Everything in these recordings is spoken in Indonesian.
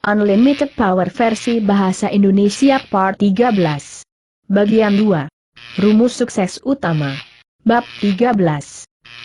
Unlimited Power versi Bahasa Indonesia Part 13. Bagian 2. Rumus Sukses Utama. Bab 13.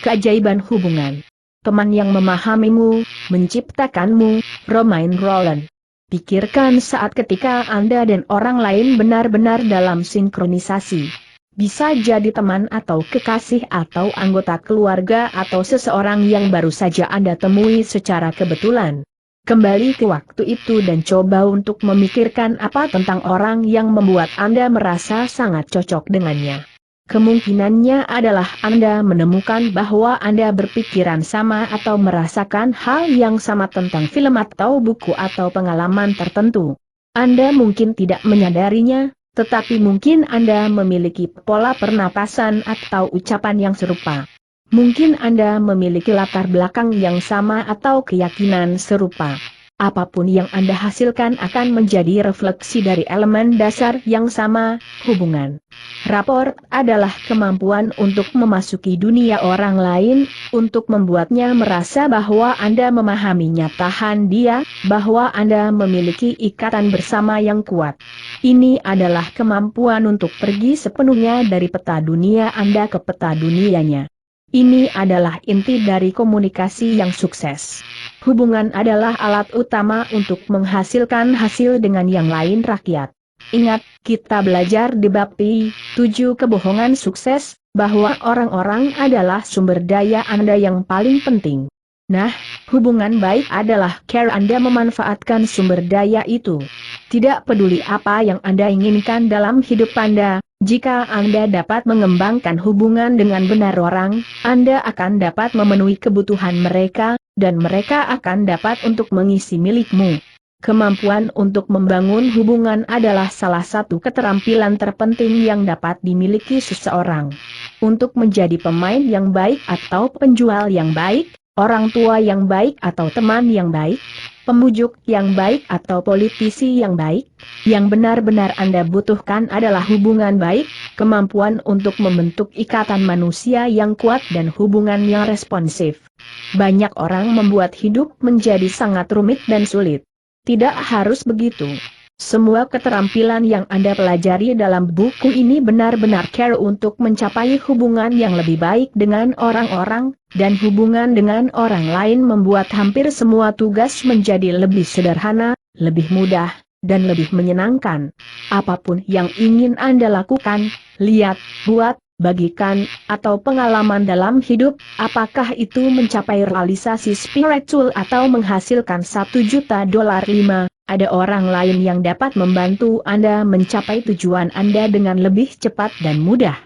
Keajaiban Hubungan. Teman yang memahamimu, menciptakanmu, Romain Rolland. Pikirkan saat ketika Anda dan orang lain benar-benar dalam sinkronisasi. Bisa jadi teman atau kekasih atau anggota keluarga atau seseorang yang baru saja Anda temui secara kebetulan. Kembali ke waktu itu dan coba untuk memikirkan apa tentang orang yang membuat Anda merasa sangat cocok dengannya. Kemungkinannya adalah Anda menemukan bahwa Anda berpikiran sama atau merasakan hal yang sama tentang film atau buku atau pengalaman tertentu. Anda mungkin tidak menyadarinya, tetapi mungkin Anda memiliki pola pernapasan atau ucapan yang serupa. Mungkin Anda memiliki latar belakang yang sama atau keyakinan serupa. Apapun yang Anda hasilkan akan menjadi refleksi dari elemen dasar yang sama, hubungan. Raport adalah kemampuan untuk memasuki dunia orang lain, untuk membuatnya merasa bahwa Anda memahaminya, tahan dia, bahwa Anda memiliki ikatan bersama yang kuat. Ini adalah kemampuan untuk pergi sepenuhnya dari peta dunia Anda ke peta dunianya. Ini adalah inti dari komunikasi yang sukses. Hubungan adalah alat utama untuk menghasilkan hasil dengan yang lain rakyat. Ingat, kita belajar di bab 7 kebohongan sukses, bahwa orang-orang adalah sumber daya Anda yang paling penting. Nah, hubungan baik adalah cara Anda memanfaatkan sumber daya itu. Tidak peduli apa yang Anda inginkan dalam hidup Anda, jika Anda dapat mengembangkan hubungan dengan benar orang, Anda akan dapat memenuhi kebutuhan mereka, dan mereka akan dapat untuk mengisi milikmu. Kemampuan untuk membangun hubungan adalah salah satu keterampilan terpenting yang dapat dimiliki seseorang. Untuk menjadi pemain yang baik atau penjual yang baik, orang tua yang baik atau teman yang baik, pemujuk yang baik atau politisi yang baik, yang benar-benar Anda butuhkan adalah hubungan baik, kemampuan untuk membentuk ikatan manusia yang kuat dan hubungan yang responsif. Banyak orang membuat hidup menjadi sangat rumit dan sulit. Tidak harus begitu. Semua keterampilan yang Anda pelajari dalam buku ini benar-benar care untuk mencapai hubungan yang lebih baik dengan orang-orang, dan hubungan dengan orang lain membuat hampir semua tugas menjadi lebih sederhana, lebih mudah, dan lebih menyenangkan. Apapun yang ingin Anda lakukan, lihat, buat, bagikan, atau pengalaman dalam hidup, apakah itu mencapai realisasi spiritual atau menghasilkan $1 juta, ada orang lain yang dapat membantu Anda mencapai tujuan Anda dengan lebih cepat dan mudah.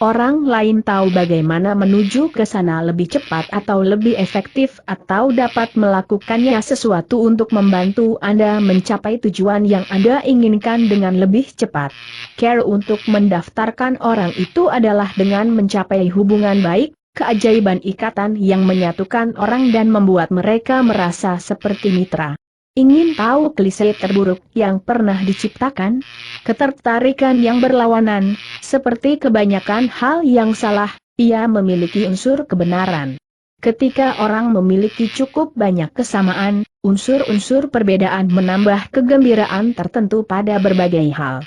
Orang lain tahu bagaimana menuju ke sana lebih cepat atau lebih efektif atau dapat melakukannya sesuatu untuk membantu Anda mencapai tujuan yang Anda inginkan dengan lebih cepat. Care untuk mendaftarkan orang itu adalah dengan mencapai hubungan baik, keajaiban ikatan yang menyatukan orang dan membuat mereka merasa seperti mitra. Ingin tahu klise terburuk yang pernah diciptakan? Ketertarikan yang berlawanan, seperti kebanyakan hal yang salah, ia memiliki unsur kebenaran. Ketika orang memiliki cukup banyak kesamaan, unsur-unsur perbedaan menambah kegembiraan tertentu pada berbagai hal.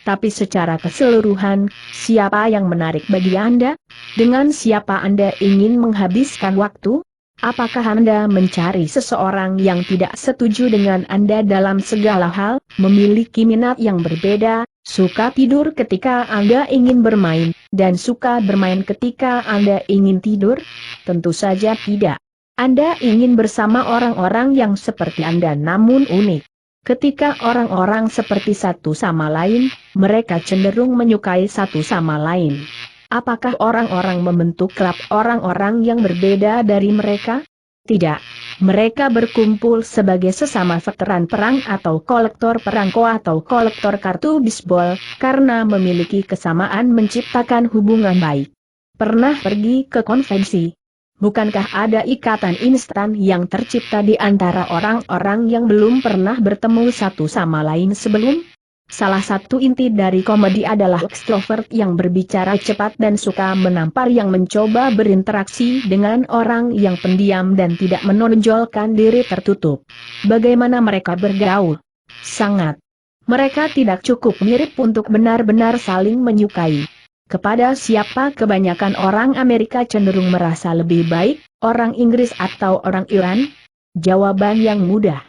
Tapi secara keseluruhan, siapa yang menarik bagi Anda? Dengan siapa Anda ingin menghabiskan waktu? Apakah Anda mencari seseorang yang tidak setuju dengan Anda dalam segala hal, memiliki minat yang berbeda, suka tidur ketika Anda ingin bermain, dan suka bermain ketika Anda ingin tidur? Tentu saja tidak. Anda ingin bersama orang-orang yang seperti Anda namun unik. Ketika orang-orang seperti satu sama lain, mereka cenderung menyukai satu sama lain. Apakah orang-orang membentuk klub orang-orang yang berbeda dari mereka? Tidak. Mereka berkumpul sebagai sesama veteran perang atau kolektor perangko atau kolektor kartu bisbol, karena memiliki kesamaan menciptakan hubungan baik. Pernah pergi ke konvensi? Bukankah ada ikatan instan yang tercipta di antara orang-orang yang belum pernah bertemu satu sama lain sebelum? Salah satu inti dari komedi adalah ekstrovert yang berbicara cepat dan suka menampar, yang mencoba berinteraksi dengan orang yang pendiam dan tidak menonjolkan diri tertutup. Bagaimana mereka bergaul? Sangat. Mereka tidak cukup mirip untuk benar-benar saling menyukai. Kepada siapa kebanyakan orang Amerika cenderung merasa lebih baik, orang Inggris atau orang Iran? Jawaban yang mudah.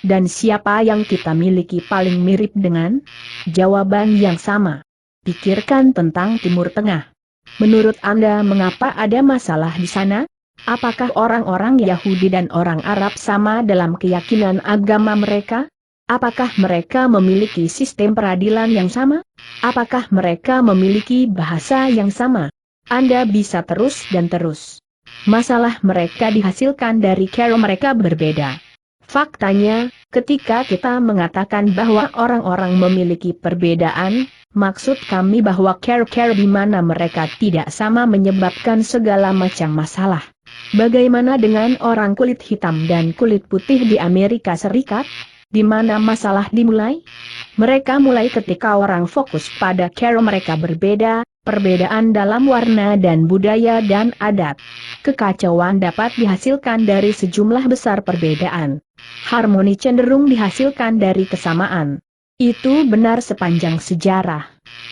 Dan siapa yang kita miliki paling mirip dengan? Jawaban yang sama. Pikirkan tentang Timur Tengah. Menurut Anda mengapa ada masalah di sana? Apakah orang-orang Yahudi dan orang Arab sama dalam keyakinan agama mereka? Apakah mereka memiliki sistem peradilan yang sama? Apakah mereka memiliki bahasa yang sama? Anda bisa terus dan terus. Masalah mereka dihasilkan dari cara mereka berbeda. Faktanya, ketika kita mengatakan bahwa orang-orang memiliki perbedaan, maksud kami bahwa cara-cara di mana mereka tidak sama menyebabkan segala macam masalah. Bagaimana dengan orang kulit hitam dan kulit putih di Amerika Serikat? Di mana masalah dimulai? Mereka mulai ketika orang fokus pada cara mereka berbeda, perbedaan dalam warna dan budaya dan adat. Kekacauan dapat dihasilkan dari sejumlah besar perbedaan. Harmoni cenderung dihasilkan dari kesamaan. Itu benar sepanjang sejarah.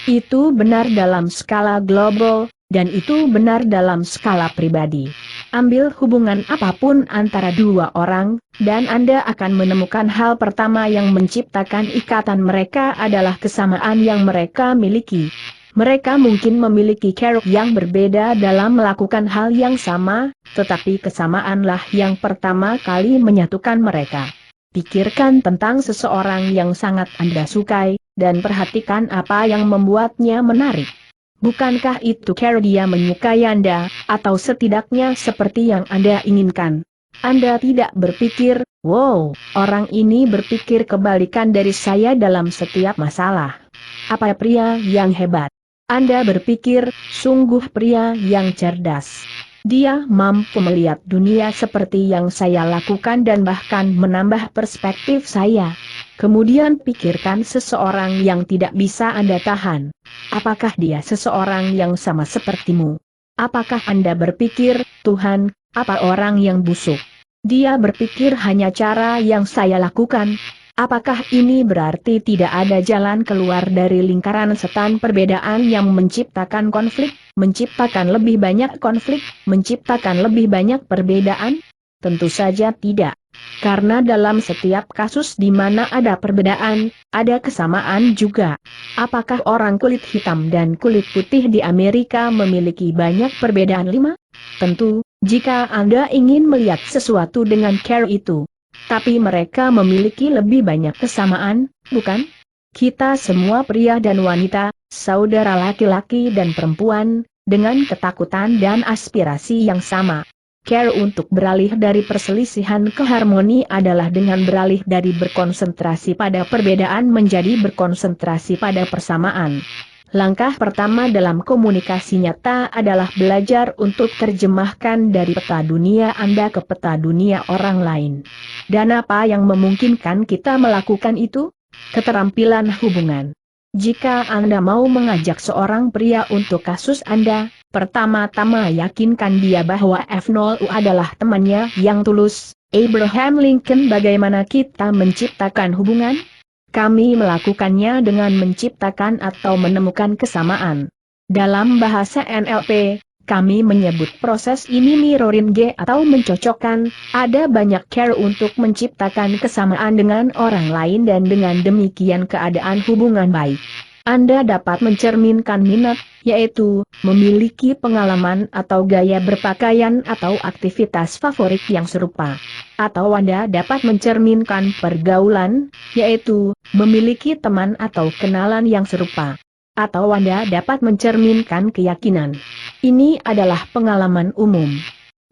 Itu benar dalam skala global, dan itu benar dalam skala pribadi. Ambil hubungan apapun antara dua orang, dan Anda akan menemukan hal pertama yang menciptakan ikatan mereka adalah kesamaan yang mereka miliki. Mereka mungkin memiliki cara yang berbeda dalam melakukan hal yang sama, tetapi kesamaanlah yang pertama kali menyatukan mereka. Pikirkan tentang seseorang yang sangat Anda sukai, dan perhatikan apa yang membuatnya menarik. Bukankah itu cara dia menyukai Anda, atau setidaknya seperti yang Anda inginkan? Anda tidak berpikir, wow, orang ini berpikir kebalikan dari saya dalam setiap masalah. Apa pria yang hebat? Anda berpikir, sungguh pria yang cerdas. Dia mampu melihat dunia seperti yang saya lakukan dan bahkan menambah perspektif saya. Kemudian pikirkan seseorang yang tidak bisa Anda tahan. Apakah dia seseorang yang sama sepertimu? Apakah Anda berpikir, Tuhan, apa orang yang busuk? Dia berpikir hanya cara yang saya lakukan. Apakah ini berarti tidak ada jalan keluar dari lingkaran setan perbedaan yang menciptakan konflik, menciptakan lebih banyak konflik, menciptakan lebih banyak perbedaan? Tentu saja tidak. Karena dalam setiap kasus di mana ada perbedaan, ada kesamaan juga. Apakah orang kulit hitam dan kulit putih di Amerika memiliki banyak perbedaan? 5? Tentu, jika Anda ingin melihat sesuatu dengan cara itu. Tapi mereka memiliki lebih banyak kesamaan, bukan? Kita semua pria dan wanita, saudara laki-laki dan perempuan, dengan ketakutan dan aspirasi yang sama. Care untuk beralih dari perselisihan ke harmoni adalah dengan beralih dari berkonsentrasi pada perbedaan menjadi berkonsentrasi pada persamaan. Langkah pertama dalam komunikasi nyata adalah belajar untuk terjemahkan dari peta dunia Anda ke peta dunia orang lain. Dan apa yang memungkinkan kita melakukan itu? Keterampilan hubungan. Jika Anda mau mengajak seorang pria untuk kasus Anda, pertama-tama yakinkan dia bahwa F0U adalah temannya yang tulus. Abraham Lincoln. Bagaimana kita menciptakan hubungan? Kami melakukannya dengan menciptakan atau menemukan kesamaan. Dalam bahasa NLP, kami menyebut proses ini mirroring atau mencocokkan. Ada banyak cara untuk menciptakan kesamaan dengan orang lain dan dengan demikian keadaan hubungan baik. Anda dapat mencerminkan minat, yaitu memiliki pengalaman atau gaya berpakaian atau aktivitas favorit yang serupa. Atau Anda dapat mencerminkan pergaulan, yaitu memiliki teman atau kenalan yang serupa. Atau Anda dapat mencerminkan keyakinan. Ini adalah pengalaman umum.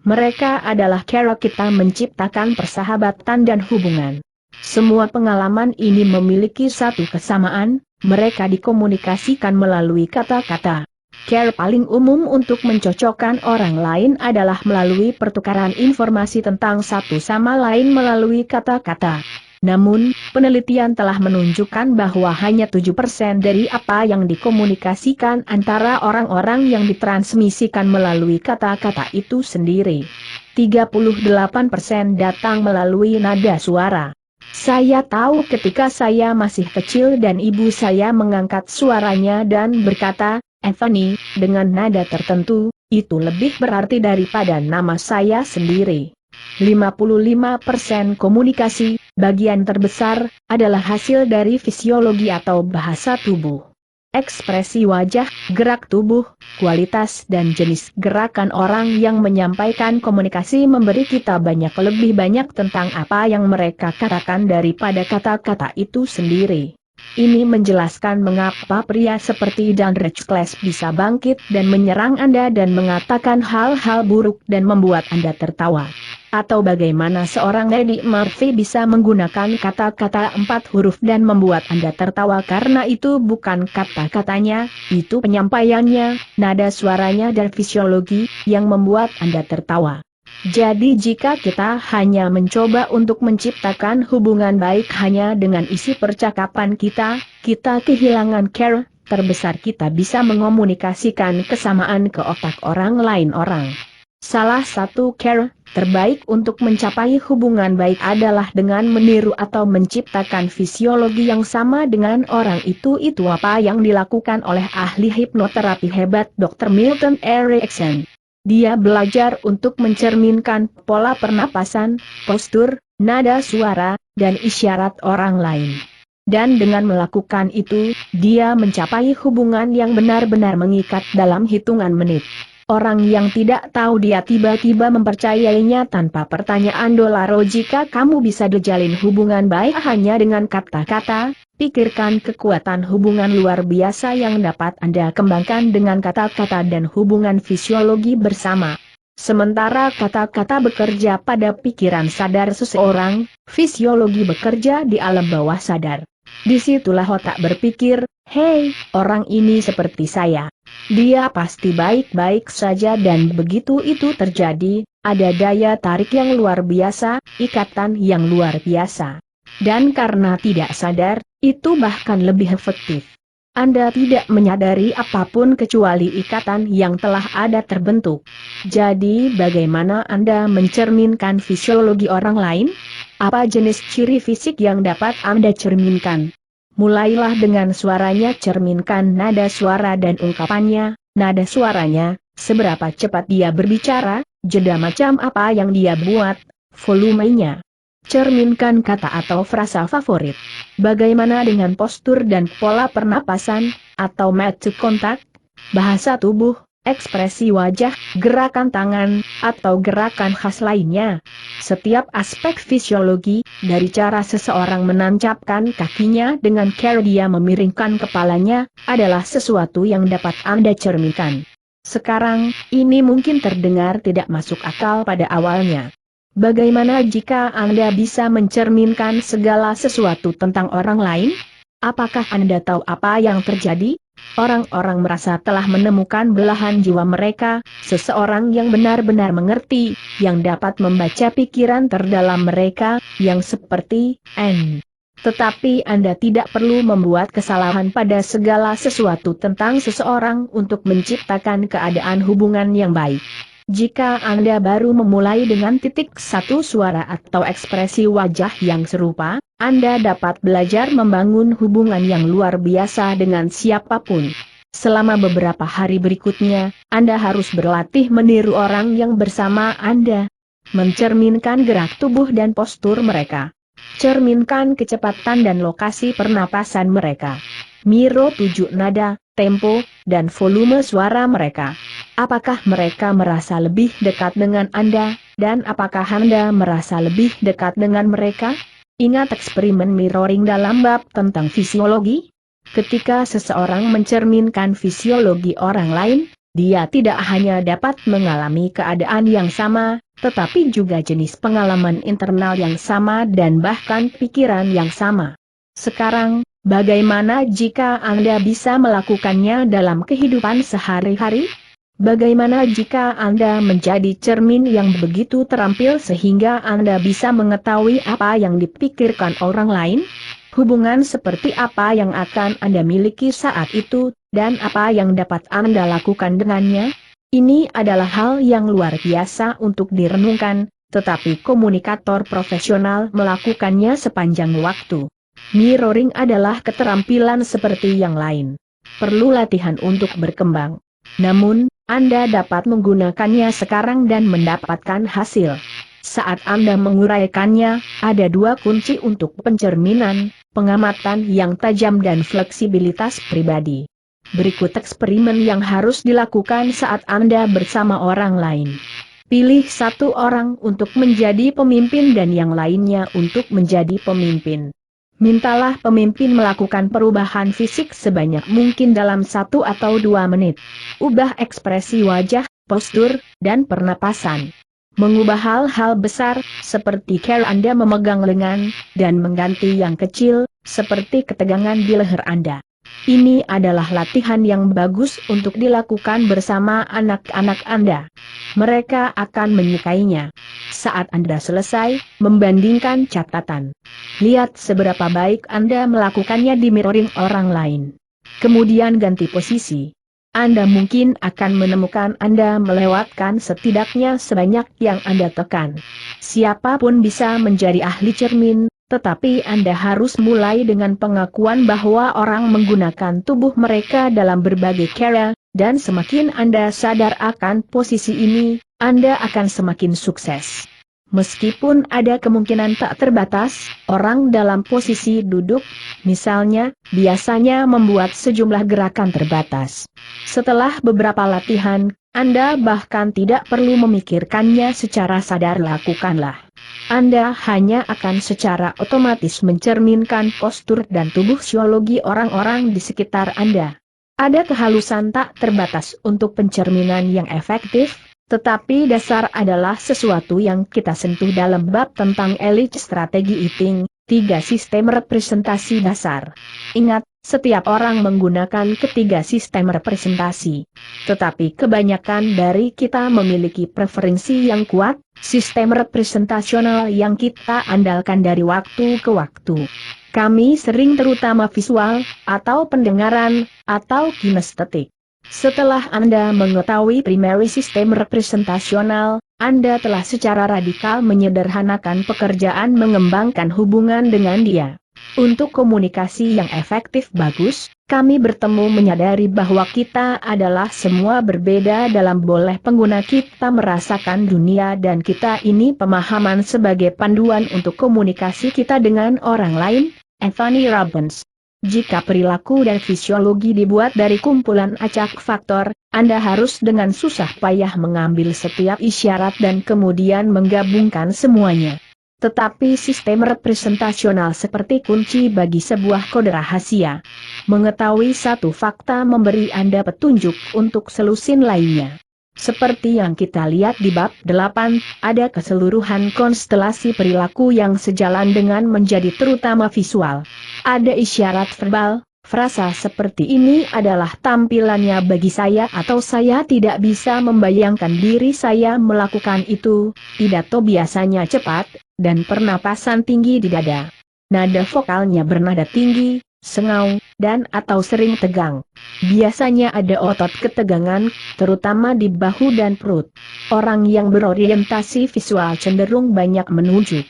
Mereka adalah cara kita menciptakan persahabatan dan hubungan. Semua pengalaman ini memiliki satu kesamaan, mereka dikomunikasikan melalui kata-kata. Cara paling umum untuk mencocokkan orang lain adalah melalui pertukaran informasi tentang satu sama lain melalui kata-kata. Namun, penelitian telah menunjukkan bahwa hanya 7% dari apa yang dikomunikasikan antara orang-orang yang ditransmisikan melalui kata-kata itu sendiri. 38% datang melalui nada suara. Saya tahu ketika saya masih kecil dan ibu saya mengangkat suaranya dan berkata, "Anthony," dengan nada tertentu, itu lebih berarti daripada nama saya sendiri. 55% komunikasi, bagian terbesar, adalah hasil dari fisiologi atau bahasa tubuh. Ekspresi wajah, gerak tubuh, kualitas dan jenis gerakan orang yang menyampaikan komunikasi memberi kita lebih banyak tentang apa yang mereka katakan daripada kata-kata itu sendiri. Ini menjelaskan mengapa pria seperti Dan Radcliffe bisa bangkit dan menyerang Anda dan mengatakan hal-hal buruk dan membuat Anda tertawa. Atau bagaimana seorang Eddie Murphy bisa menggunakan kata-kata 4 huruf dan membuat Anda tertawa karena itu bukan kata-katanya, itu penyampaiannya, nada suaranya dan fisiologi yang membuat Anda tertawa. Jadi jika kita hanya mencoba untuk menciptakan hubungan baik hanya dengan isi percakapan kita kehilangan care terbesar kita bisa mengomunikasikan kesamaan ke otak orang lain orang. Salah satu cara terbaik untuk mencapai hubungan baik adalah dengan meniru atau menciptakan fisiologi yang sama dengan orang itu apa yang dilakukan oleh ahli hipnoterapi hebat Dr. Milton Erickson. Dia belajar untuk mencerminkan pola pernapasan, postur, nada suara, dan isyarat orang lain. Dan dengan melakukan itu, dia mencapai hubungan yang benar-benar mengikat dalam hitungan menit. Orang yang tidak tahu dia tiba-tiba mempercayainya tanpa pertanyaan $. Jika kamu bisa dijalin hubungan baik hanya dengan kata-kata, pikirkan kekuatan hubungan luar biasa yang dapat Anda kembangkan dengan kata-kata dan hubungan fisiologi bersama. Sementara kata-kata bekerja pada pikiran sadar seseorang, fisiologi bekerja di alam bawah sadar. Disitulah otak berpikir, "Hei, orang ini seperti saya. Dia pasti baik-baik saja," dan begitu itu terjadi, ada daya tarik yang luar biasa, ikatan yang luar biasa. Dan karena tidak sadar, itu bahkan lebih efektif. Anda tidak menyadari apapun kecuali ikatan yang telah ada terbentuk. Jadi bagaimana Anda mencerminkan fisiologi orang lain? Apa jenis ciri fisik yang dapat Anda cerminkan? Mulailah dengan suaranya, cerminkan nada suara dan ungkapannya, nada suaranya, seberapa cepat dia berbicara, jeda macam apa yang dia buat, volumenya. Cerminkan kata atau frasa favorit. Bagaimana dengan postur dan pola pernapasan, atau mata kontak, bahasa tubuh, ekspresi wajah, gerakan tangan, atau gerakan khas lainnya. Setiap aspek fisiologi, dari cara seseorang menancapkan kakinya dengan cara dia memiringkan kepalanya, adalah sesuatu yang dapat Anda cerminkan. Sekarang, ini mungkin terdengar tidak masuk akal pada awalnya. Bagaimana jika Anda bisa mencerminkan segala sesuatu tentang orang lain? Apakah Anda tahu apa yang terjadi? Orang-orang merasa telah menemukan belahan jiwa mereka, seseorang yang benar-benar mengerti, yang dapat membaca pikiran terdalam mereka, yang seperti N. Tetapi Anda tidak perlu membuat kesalahan pada segala sesuatu tentang seseorang untuk menciptakan keadaan hubungan yang baik. Jika Anda baru memulai dengan titik satu suara atau ekspresi wajah yang serupa, Anda dapat belajar membangun hubungan yang luar biasa dengan siapapun. Selama beberapa hari berikutnya, Anda harus berlatih meniru orang yang bersama Anda. Mencerminkan gerak tubuh dan postur mereka. Cerminkan kecepatan dan lokasi pernapasan mereka. Miro 7 nada, tempo, dan volume suara mereka. Apakah mereka merasa lebih dekat dengan Anda, dan apakah Anda merasa lebih dekat dengan mereka? Ingat eksperimen mirroring dalam bab tentang fisiologi? Ketika seseorang mencerminkan fisiologi orang lain, dia tidak hanya dapat mengalami keadaan yang sama, tetapi juga jenis pengalaman internal yang sama dan bahkan pikiran yang sama. Sekarang, bagaimana jika Anda bisa melakukannya dalam kehidupan sehari-hari? Bagaimana jika Anda menjadi cermin yang begitu terampil sehingga Anda bisa mengetahui apa yang dipikirkan orang lain? Hubungan seperti apa yang akan Anda miliki saat itu, dan apa yang dapat Anda lakukan dengannya? Ini adalah hal yang luar biasa untuk direnungkan, tetapi komunikator profesional melakukannya sepanjang waktu. Mirroring adalah keterampilan seperti yang lain. Perlu latihan untuk berkembang. Namun, Anda dapat menggunakannya sekarang dan mendapatkan hasil. Saat Anda menguraikannya, ada dua kunci untuk pencerminan, pengamatan yang tajam dan fleksibilitas pribadi. Berikut eksperimen yang harus dilakukan saat Anda bersama orang lain. Pilih satu orang untuk menjadi pemimpin dan yang lainnya untuk menjadi pemimpin. Mintalah pemimpin melakukan perubahan fisik sebanyak mungkin dalam 1 atau 2 menit. Ubah ekspresi wajah, postur, dan pernapasan. Mengubah hal-hal besar, seperti cara Anda memegang lengan, dan mengganti yang kecil, seperti ketegangan di leher Anda. Ini adalah latihan yang bagus untuk dilakukan bersama anak-anak Anda. Mereka akan menyukainya. Saat Anda selesai, membandingkan catatan. Lihat seberapa baik Anda melakukannya di mirroring orang lain. Kemudian ganti posisi. Anda mungkin akan menemukan Anda melewatkan setidaknya sebanyak yang Anda tekan. Siapapun bisa menjadi ahli cermin, tetapi Anda harus mulai dengan pengakuan bahwa orang menggunakan tubuh mereka dalam berbagai cara, dan semakin Anda sadar akan posisi ini, Anda akan semakin sukses. Meskipun ada kemungkinan tak terbatas, orang dalam posisi duduk, misalnya, biasanya membuat sejumlah gerakan terbatas. Setelah beberapa latihan, Anda bahkan tidak perlu memikirkannya secara sadar, lakukanlah. Anda hanya akan secara otomatis mencerminkan postur dan tubuh psikologi orang-orang di sekitar Anda. Ada kehalusan tak terbatas untuk pencerminan yang efektif, tetapi dasar adalah sesuatu yang kita sentuh dalam bab tentang elit strategi eating, 3 sistem representasi dasar. Ingat, setiap orang menggunakan ketiga sistem representasi. Tetapi kebanyakan dari kita memiliki preferensi yang kuat, sistem representasional yang kita andalkan dari waktu ke waktu. Kami sering terutama visual, atau pendengaran, atau kinestetik. Setelah Anda mengetahui primary sistem representasional, Anda telah secara radikal menyederhanakan pekerjaan mengembangkan hubungan dengan dia. Untuk komunikasi yang efektif bagus, kami bertemu menyadari bahwa kita adalah semua berbeda dalam boleh pengguna kita merasakan dunia dan kita ini pemahaman sebagai panduan untuk komunikasi kita dengan orang lain. Anthony Robbins. Jika perilaku dan fisiologi dibuat dari kumpulan acak faktor, Anda harus dengan susah payah mengambil setiap isyarat dan kemudian menggabungkan semuanya. Tetapi sistem representasional seperti kunci bagi sebuah kode rahasia. Mengetahui satu fakta memberi Anda petunjuk untuk selusin lainnya. Seperti yang kita lihat di bab 8, ada keseluruhan konstelasi perilaku yang sejalan dengan menjadi terutama visual. Ada isyarat verbal, frasa seperti ini adalah tampilannya bagi saya atau saya tidak bisa membayangkan diri saya melakukan itu, pidato biasanya cepat, dan pernapasan tinggi di dada. Nada vokalnya bernada tinggi, sengau, dan atau sering tegang. Biasanya ada otot ketegangan, terutama di bahu dan perut. Orang yang berorientasi visual cenderung banyak menunjuk.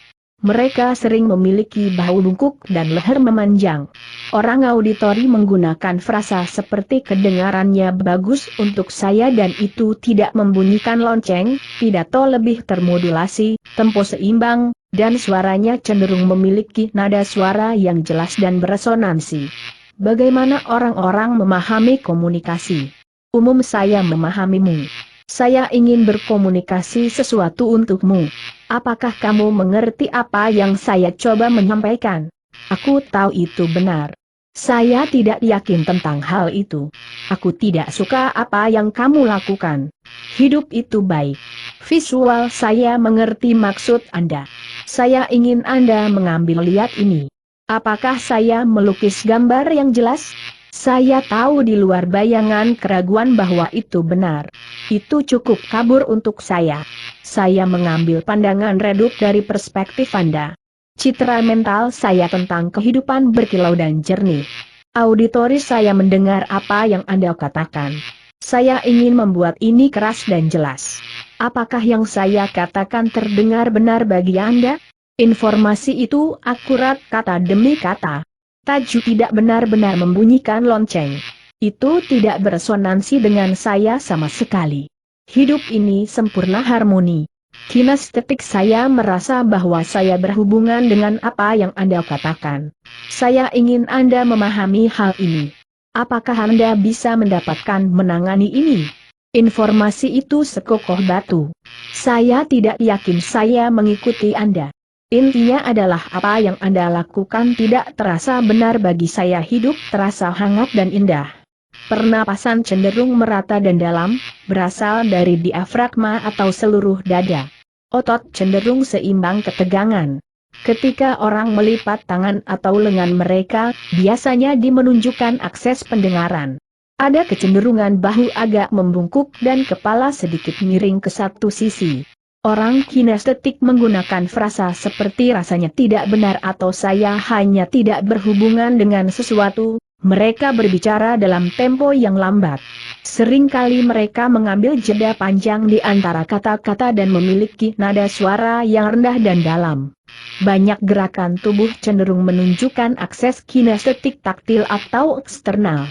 Mereka sering memiliki bahu bungkuk dan leher memanjang. Orang auditori menggunakan frasa seperti kedengarannya bagus untuk saya dan itu tidak membunyikan lonceng, pidato lebih termodulasi, tempo seimbang, dan suaranya cenderung memiliki nada suara yang jelas dan beresonansi. Bagaimana orang-orang memahami komunikasi? Umum saya memahamimu. Saya ingin berkomunikasi sesuatu untukmu. Apakah kamu mengerti apa yang saya coba menyampaikan? Aku tahu itu benar. Saya tidak yakin tentang hal itu. Aku tidak suka apa yang kamu lakukan. Hidup itu baik. Visual saya mengerti maksud Anda. Saya ingin Anda mengambil lihat ini. Apakah saya melukis gambar yang jelas? Saya tahu di luar bayangan keraguan bahwa itu benar. Itu cukup kabur untuk saya. Saya mengambil pandangan redup dari perspektif Anda. Citra mental saya tentang kehidupan berkilau dan jernih. Auditoris saya mendengar apa yang Anda katakan. Saya ingin membuat ini keras dan jelas. Apakah yang saya katakan terdengar benar bagi Anda? Informasi itu akurat kata demi kata. Taju tidak benar-benar membunyikan lonceng. Itu tidak beresonansi dengan saya sama sekali. Hidup ini sempurna harmoni. Kinestetik saya merasa bahwa saya berhubungan dengan apa yang Anda katakan. Saya ingin Anda memahami hal ini. Apakah Anda bisa mendapatkan menangani ini? Informasi itu sekokoh batu. Saya tidak yakin saya mengikuti Anda. Intinya adalah apa yang Anda lakukan tidak terasa benar bagi saya. Hidup terasa hangat dan indah. Pernapasan cenderung merata dan dalam, berasal dari diafragma atau seluruh dada. Otot cenderung seimbang ketegangan. Ketika orang melipat tangan atau lengan mereka, biasanya menunjukkan akses pendengaran. Ada kecenderungan bahu agak membungkuk dan kepala sedikit miring ke satu sisi. Orang kinestetik menggunakan frasa seperti rasanya tidak benar atau saya hanya tidak berhubungan dengan sesuatu. Mereka berbicara dalam tempo yang lambat. Seringkali mereka mengambil jeda panjang di antara kata-kata dan memiliki nada suara yang rendah dan dalam. Banyak gerakan tubuh cenderung menunjukkan akses kinestetik taktil atau eksternal.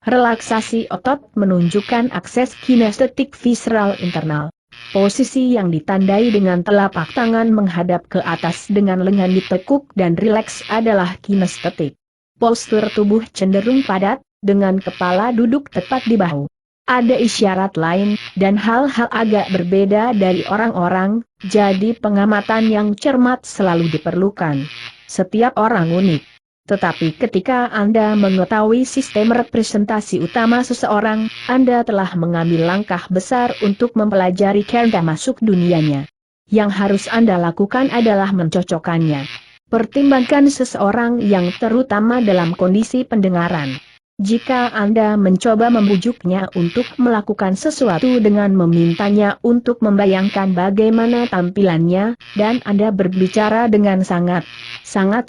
Relaksasi otot menunjukkan akses kinestetik visceral internal. Posisi yang ditandai dengan telapak tangan menghadap ke atas dengan lengan ditekuk dan rileks adalah kinestetik. Postur tubuh cenderung padat, dengan kepala duduk tepat di bahu. Ada isyarat lain, dan hal-hal agak berbeda dari orang-orang, jadi pengamatan yang cermat selalu diperlukan. Setiap orang unik. Tetapi ketika Anda mengetahui sistem representasi utama seseorang, Anda telah mengambil langkah besar untuk mempelajari cara masuk dunianya. Yang harus Anda lakukan adalah mencocokkannya. Pertimbangkan seseorang yang terutama dalam kondisi pendengaran. Jika Anda mencoba membujuknya untuk melakukan sesuatu dengan memintanya untuk membayangkan bagaimana tampilannya, dan Anda berbicara dengan sangat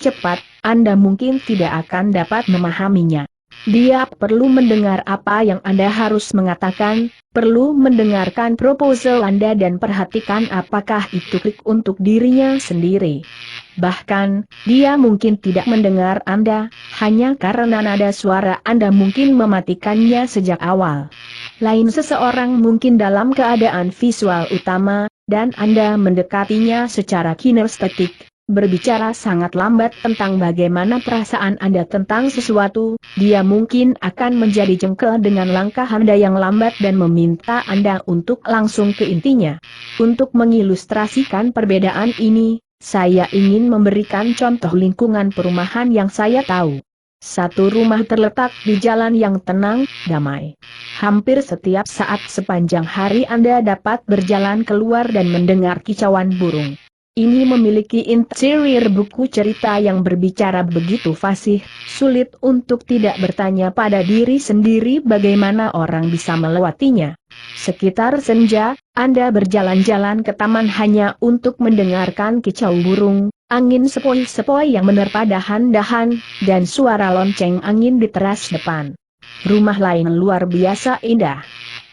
cepat, Anda mungkin tidak akan dapat memahaminya. Dia perlu mendengar apa yang Anda harus mengatakan, perlu mendengarkan proposal Anda dan perhatikan apakah itu klik untuk dirinya sendiri. Bahkan, dia mungkin tidak mendengar Anda, hanya karena nada suara Anda mungkin mematikannya sejak awal. Lain seseorang mungkin dalam keadaan visual utama, dan Anda mendekatinya secara kinestetik, berbicara sangat lambat tentang bagaimana perasaan Anda tentang sesuatu, dia mungkin akan menjadi jengkel dengan langkah Anda yang lambat dan meminta Anda untuk langsung ke intinya. Untuk mengilustrasikan perbedaan ini, saya ingin memberikan contoh lingkungan perumahan yang saya tahu. Satu rumah terletak di jalan yang tenang, damai. Hampir setiap saat sepanjang hari Anda dapat berjalan keluar dan mendengar kicauan burung. Ini memiliki interior buku cerita yang berbicara begitu fasih, sulit untuk tidak bertanya pada diri sendiri bagaimana orang bisa melewatinya. Sekitar senja, Anda berjalan-jalan ke taman hanya untuk mendengarkan kicau burung, angin sepoi-sepoi yang menerpa dahan-dahan, dan suara lonceng angin di teras depan. Rumah lain luar biasa indah.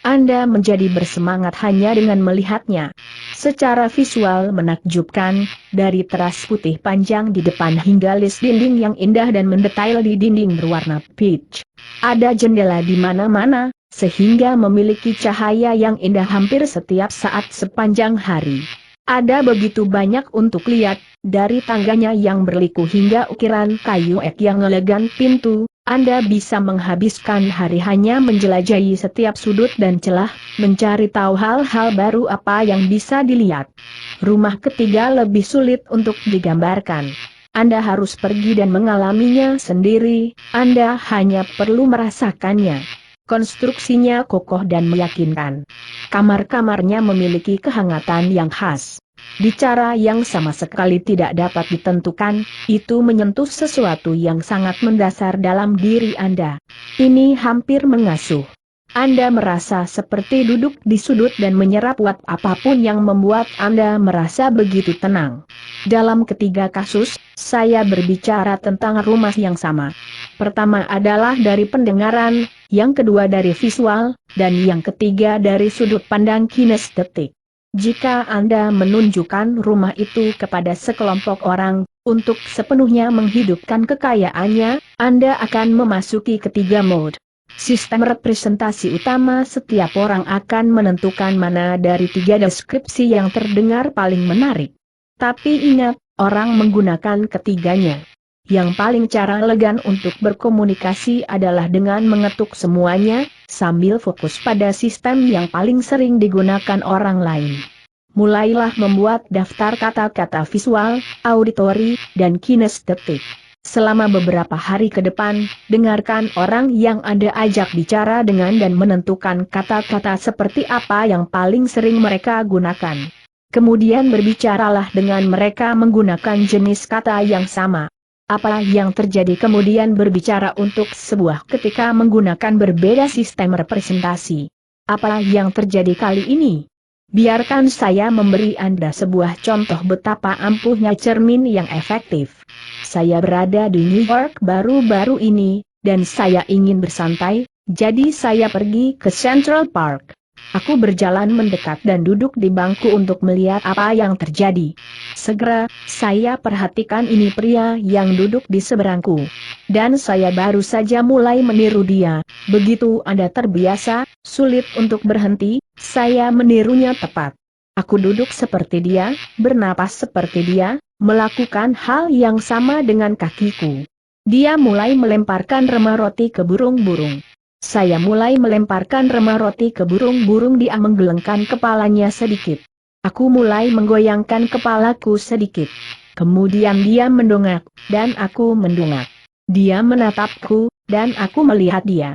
Anda menjadi bersemangat hanya dengan melihatnya. Secara visual menakjubkan, dari teras putih panjang di depan hingga list dinding yang indah dan mendetail di dinding berwarna peach. Ada jendela di mana-mana, sehingga memiliki cahaya yang indah hampir setiap saat sepanjang hari. Ada begitu banyak untuk lihat, dari tangganya yang berliku hingga ukiran kayu ek yang elegan pintu. Anda bisa menghabiskan hari hanya menjelajahi setiap sudut dan celah, mencari tahu hal-hal baru apa yang bisa dilihat. Rumah ketiga lebih sulit untuk digambarkan. Anda harus pergi dan mengalaminya sendiri, Anda hanya perlu merasakannya. Konstruksinya kokoh dan meyakinkan. Kamar-kamarnya memiliki kehangatan yang khas. Bicara yang sama sekali tidak dapat ditentukan, itu menyentuh sesuatu yang sangat mendasar dalam diri Anda. Ini hampir mengasuh. Anda merasa seperti duduk di sudut dan menyerap apapun yang membuat Anda merasa begitu tenang. Dalam ketiga kasus, saya berbicara tentang rumah yang sama. Pertama adalah dari pendengaran, yang kedua dari visual, dan yang ketiga dari sudut pandang kinestetik. Jika Anda menunjukkan rumah itu kepada sekelompok orang, untuk sepenuhnya menghidupkan kekayaannya, Anda akan memasuki ketiga mode. Sistem representasi utama setiap orang akan menentukan mana dari tiga deskripsi yang terdengar paling menarik. Tapi ingat, orang menggunakan ketiganya. Yang paling cara elegan untuk berkomunikasi adalah dengan mengetuk semuanya, sambil fokus pada sistem yang paling sering digunakan orang lain. Mulailah membuat daftar kata-kata visual, auditori, dan kinestetik. Selama beberapa hari ke depan, dengarkan orang yang Anda ajak bicara dengan dan menentukan kata-kata seperti apa yang paling sering mereka gunakan. Kemudian berbicaralah dengan mereka menggunakan jenis kata yang sama. Apa yang terjadi kemudian berbicara untuk sebuah ketika menggunakan berbeda sistem representasi. Apa yang terjadi kali ini? Biarkan saya memberi Anda sebuah contoh betapa ampuhnya cermin yang efektif. Saya berada di New York baru-baru ini, dan saya ingin bersantai, jadi saya pergi ke Central Park. Aku berjalan mendekat dan duduk di bangku untuk melihat apa yang terjadi. Segera, saya perhatikan ini pria yang duduk di seberangku. Dan saya baru saja mulai meniru dia. Begitu Anda terbiasa, sulit untuk berhenti, saya menirunya tepat. Aku duduk seperti dia, bernapas seperti dia, melakukan hal yang sama dengan kakiku. Dia mulai melemparkan remah roti ke burung-burung. Saya mulai melemparkan remah roti ke burung-burung. Dia menggelengkan kepalanya sedikit. Aku mulai menggoyangkan kepalaku sedikit. Kemudian dia mendongak, dan aku mendongak. Dia menatapku, dan aku melihat dia.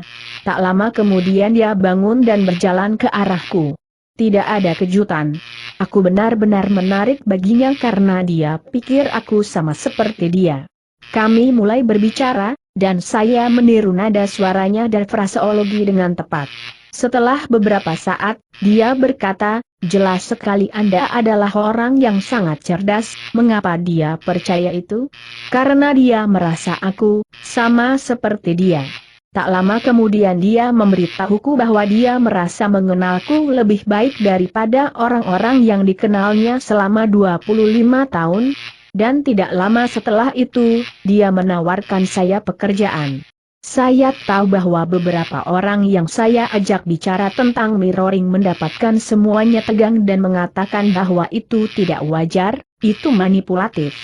Tak lama kemudian dia bangun dan berjalan ke arahku. Tidak ada kejutan. Aku benar-benar menarik baginya karena dia pikir aku sama seperti dia. Kami mulai berbicara, dan saya meniru nada suaranya dan fraseologi dengan tepat. Setelah beberapa saat, dia berkata, "Jelas sekali Anda adalah orang yang sangat cerdas." Mengapa dia percaya itu? Karena dia merasa aku sama seperti dia. Tak lama kemudian dia memberitahuku bahwa dia merasa mengenalku lebih baik daripada orang-orang yang dikenalnya selama 25 tahun. Dan tidak lama setelah itu, dia menawarkan saya pekerjaan. Saya tahu bahwa beberapa orang yang saya ajak bicara tentang mirroring mendapatkan semuanya tegang dan mengatakan bahwa itu tidak wajar, itu manipulatif.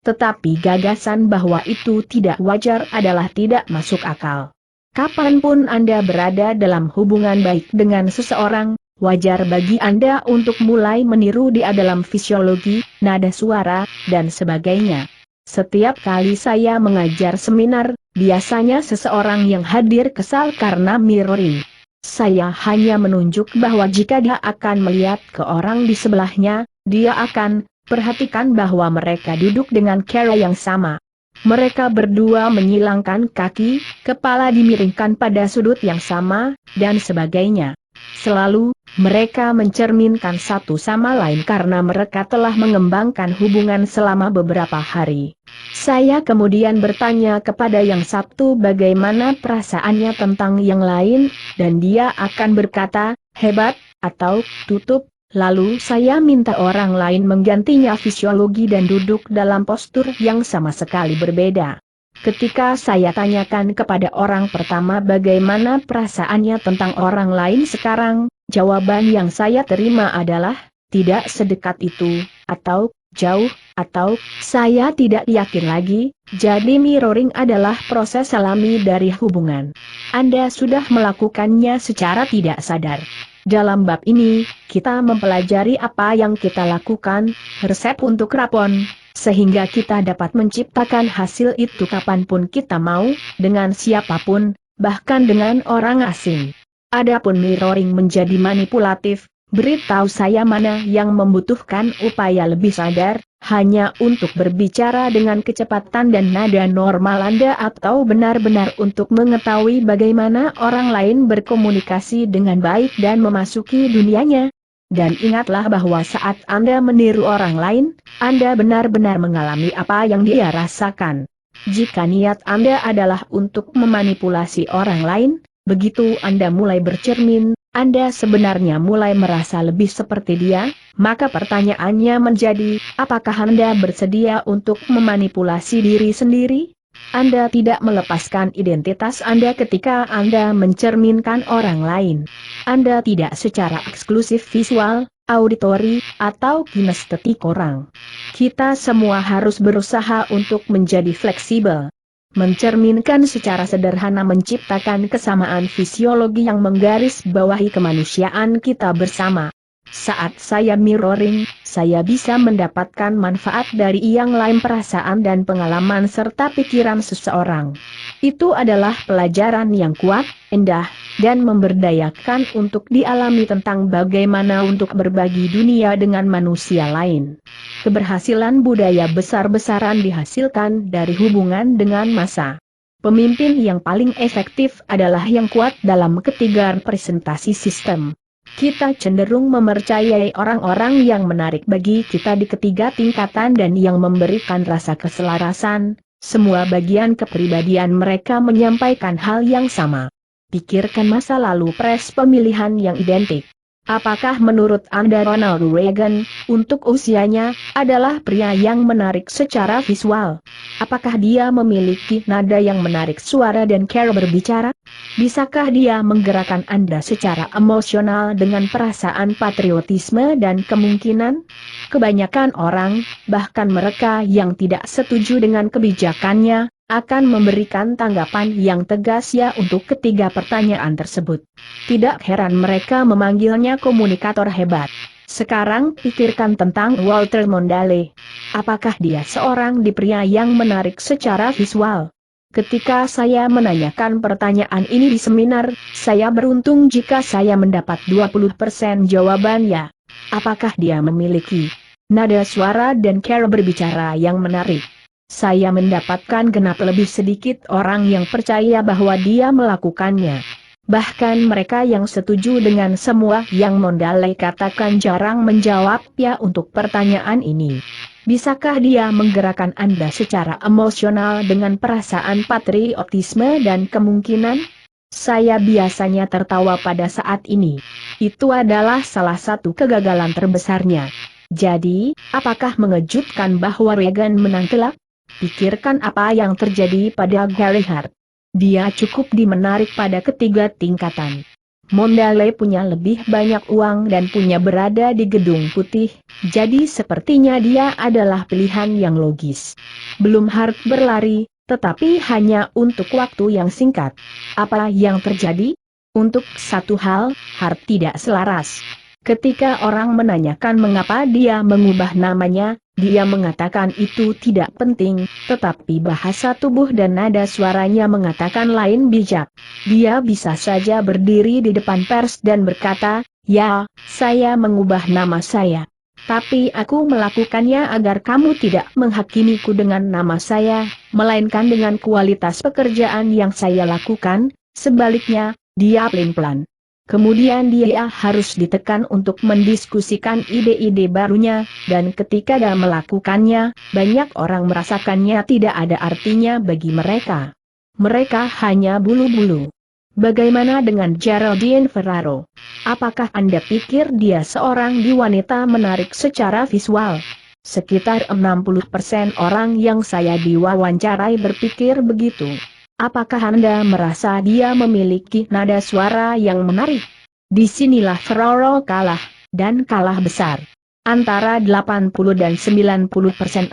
Tetapi gagasan bahwa itu tidak wajar adalah tidak masuk akal. Kapanpun Anda berada dalam hubungan baik dengan seseorang, wajar bagi Anda untuk mulai meniru dia dalam fisiologi, nada suara, dan sebagainya. Setiap kali saya mengajar seminar, biasanya seseorang yang hadir kesal karena mirroring. Saya hanya menunjuk bahwa jika dia akan melihat ke orang di sebelahnya, dia akan perhatikan bahwa mereka duduk dengan cara yang sama. Mereka berdua menyilangkan kaki, kepala dimiringkan pada sudut yang sama, dan sebagainya. Selalu, mereka mencerminkan satu sama lain karena mereka telah mengembangkan hubungan selama beberapa hari. Saya kemudian bertanya kepada yang satu bagaimana perasaannya tentang yang lain, dan dia akan berkata, hebat, atau tutup. Lalu saya minta orang lain menggantinya fisiologi dan duduk dalam postur yang sama sekali berbeda. Ketika saya tanyakan kepada orang pertama bagaimana perasaannya tentang orang lain sekarang, jawaban yang saya terima adalah, tidak sedekat itu, atau jauh, atau saya tidak yakin lagi. Jadi mirroring adalah proses alami dari hubungan. Anda sudah melakukannya secara tidak sadar. Dalam bab ini, kita mempelajari apa yang kita lakukan, resep untuk rapon, sehingga kita dapat menciptakan hasil itu kapanpun kita mau, dengan siapapun, bahkan dengan orang asing. Adapun mirroring menjadi manipulatif, Beritahu saya mana yang membutuhkan upaya lebih sadar, hanya untuk berbicara dengan kecepatan dan nada normal Anda atau benar-benar untuk mengetahui bagaimana orang lain berkomunikasi dengan baik dan memasuki dunianya. Dan ingatlah bahwa saat Anda meniru orang lain, Anda benar-benar mengalami apa yang dia rasakan. Jika niat Anda adalah untuk memanipulasi orang lain, begitu Anda mulai bercermin, Anda sebenarnya mulai merasa lebih seperti dia, maka pertanyaannya menjadi, apakah Anda bersedia untuk memanipulasi diri sendiri? Anda tidak melepaskan identitas Anda ketika Anda mencerminkan orang lain. Anda tidak secara eksklusif visual, auditori, atau kinestetik orang. Kita semua harus berusaha untuk menjadi fleksibel. Mencerminkan secara sederhana menciptakan kesamaan fisiologi yang menggaris bawahi kemanusiaan kita bersama. Saat saya mirroring, saya bisa mendapatkan manfaat dari yang lain perasaan dan pengalaman serta pikiran seseorang. Itu adalah pelajaran yang kuat, indah, dan memberdayakan untuk dialami tentang bagaimana untuk berbagi dunia dengan manusia lain. Keberhasilan budaya besar-besaran dihasilkan dari hubungan dengan massa. Pemimpin yang paling efektif adalah yang kuat dalam ketiga presentasi sistem. Kita cenderung mempercayai orang-orang yang menarik bagi kita di ketiga tingkatan dan yang memberikan rasa keselarasan. Semua bagian kepribadian mereka menyampaikan hal yang sama. Pikirkan masa lalu pres pemilihan yang identik. Apakah menurut Anda Ronald Reagan, untuk usianya, adalah pria yang menarik secara visual? Apakah dia memiliki nada yang menarik suara dan cara berbicara? Bisakah dia menggerakkan Anda secara emosional dengan perasaan patriotisme dan kemungkinan? Kebanyakan orang, bahkan mereka yang tidak setuju dengan kebijakannya, akan memberikan tanggapan yang tegas ya untuk ketiga pertanyaan tersebut. Tidak heran mereka memanggilnya komunikator hebat. Sekarang pikirkan tentang Walter Mondale. Apakah dia seorang pria yang menarik secara visual? Ketika saya menanyakan pertanyaan ini di seminar, saya beruntung jika saya mendapat 20% jawaban ya. Apakah dia memiliki nada suara dan cara berbicara yang menarik? Saya mendapatkan genap lebih sedikit orang yang percaya bahwa dia melakukannya. Bahkan mereka yang setuju dengan semua yang Mondale katakan jarang menjawab ya untuk pertanyaan ini. Bisakah dia menggerakkan Anda secara emosional dengan perasaan patriotisme dan kemungkinan? Saya biasanya tertawa pada saat ini. Itu adalah salah satu kegagalan terbesarnya. Jadi, apakah mengejutkan bahwa Reagan menang telak? Pikirkan apa yang terjadi pada Gary Hart. Dia cukup menarik pada ketiga tingkatan. Mondale punya lebih banyak uang dan punya berada di Gedung Putih, jadi sepertinya dia adalah pilihan yang logis. Belum Hart berlari, tetapi hanya untuk waktu yang singkat. Apa yang terjadi? Untuk satu hal, Hart tidak selaras. Ketika orang menanyakan mengapa dia mengubah namanya, dia mengatakan itu tidak penting, tetapi bahasa tubuh dan nada suaranya mengatakan lain bijak. Dia bisa saja berdiri di depan pers dan berkata, "Ya, saya mengubah nama saya. Tapi aku melakukannya agar kamu tidak menghakimiku dengan nama saya, melainkan dengan kualitas pekerjaan yang saya lakukan." Sebaliknya, dia pelin-pelan. Kemudian dia harus ditekan untuk mendiskusikan ide-ide barunya, dan ketika dia melakukannya, banyak orang merasakannya tidak ada artinya bagi mereka. Mereka hanya bulu-bulu. Bagaimana dengan Geraldine Ferraro? Apakah Anda pikir dia seorang wanita menarik secara visual? Sekitar 60% orang yang saya diwawancarai berpikir begitu. Apakah Anda merasa dia memiliki nada suara yang menarik? Disinilah Ferraro kalah, dan kalah besar. Antara 80 dan 90%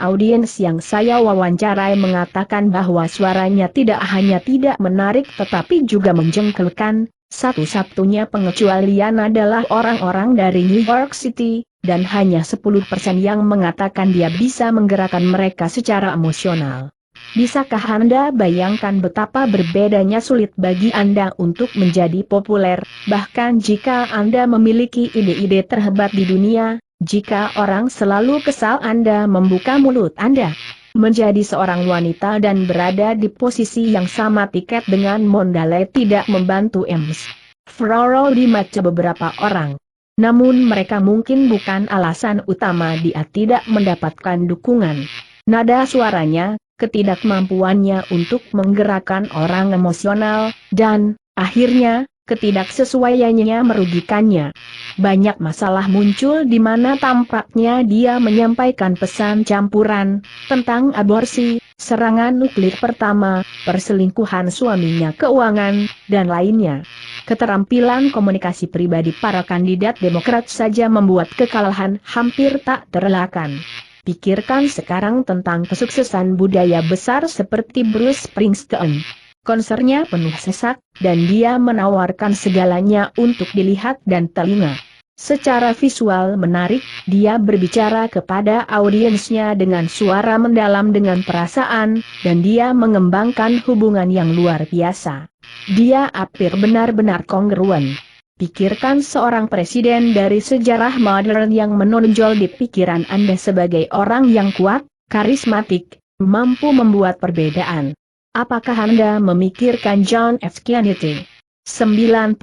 audiens yang saya wawancarai mengatakan bahwa suaranya tidak hanya tidak menarik tetapi juga menjengkelkan. Satu-satunya pengecualian adalah orang-orang dari New York City, dan hanya 10% yang mengatakan dia bisa menggerakkan mereka secara emosional. Bisakah Anda bayangkan betapa berbedanya sulit bagi Anda untuk menjadi populer, bahkan jika Anda memiliki ide-ide terhebat di dunia, jika orang selalu kesal Anda membuka mulut Anda. Menjadi seorang wanita dan berada di posisi yang sama tiket dengan Mondale tidak membantu Ems. Froro di mata beberapa orang. Namun mereka mungkin bukan alasan utama dia tidak mendapatkan dukungan. Nada suaranya, ketidakmampuannya untuk menggerakkan orang emosional, dan, akhirnya, ketidaksesuaiannya merugikannya. Banyak masalah muncul di mana tampaknya dia menyampaikan pesan campuran, tentang aborsi, serangan nuklir pertama, perselingkuhan suaminya keuangan, dan lainnya. Keterampilan komunikasi pribadi para kandidat Demokrat saja membuat kekalahan hampir tak terelakkan. Pikirkan sekarang tentang kesuksesan budaya besar seperti Bruce Springsteen. Konsernya penuh sesak, dan dia menawarkan segalanya untuk dilihat dan telinga. Secara visual menarik, dia berbicara kepada audiensnya dengan suara mendalam dengan perasaan, dan dia mengembangkan hubungan yang luar biasa. Dia hampir benar-benar kongruen. Pikirkan seorang presiden dari sejarah modern yang menonjol di pikiran Anda sebagai orang yang kuat, karismatik, mampu membuat perbedaan. Apakah Anda memikirkan John F. Kennedy? 95%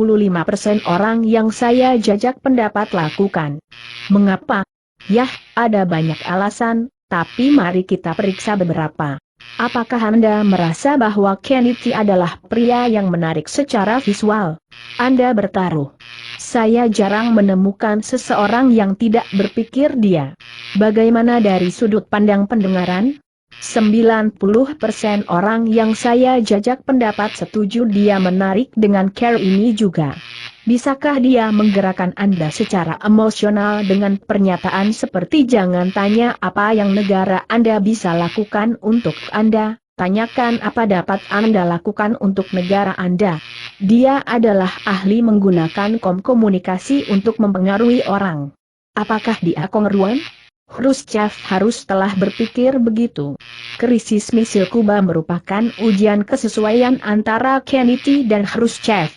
orang yang saya jajak pendapat lakukan. Mengapa? Yah, ada banyak alasan, tapi mari kita periksa beberapa. Apakah Anda merasa bahwa Kennedy adalah pria yang menarik secara visual? Anda bertaruh. Saya jarang menemukan seseorang yang tidak berpikir dia. Bagaimana dari sudut pandang pendengaran? 90% orang yang saya jajak pendapat setuju dia menarik dengan cara ini juga. Bisakah dia menggerakkan Anda secara emosional dengan pernyataan seperti jangan tanya apa yang negara Anda bisa lakukan untuk Anda, tanyakan apa dapat Anda lakukan untuk negara Anda. Dia adalah ahli menggunakan komunikasi untuk mempengaruhi orang. Apakah dia kongruen? Khrushchev harus telah berpikir begitu. Krisis misil Kuba merupakan ujian kesesuaian antara Kennedy dan Khrushchev.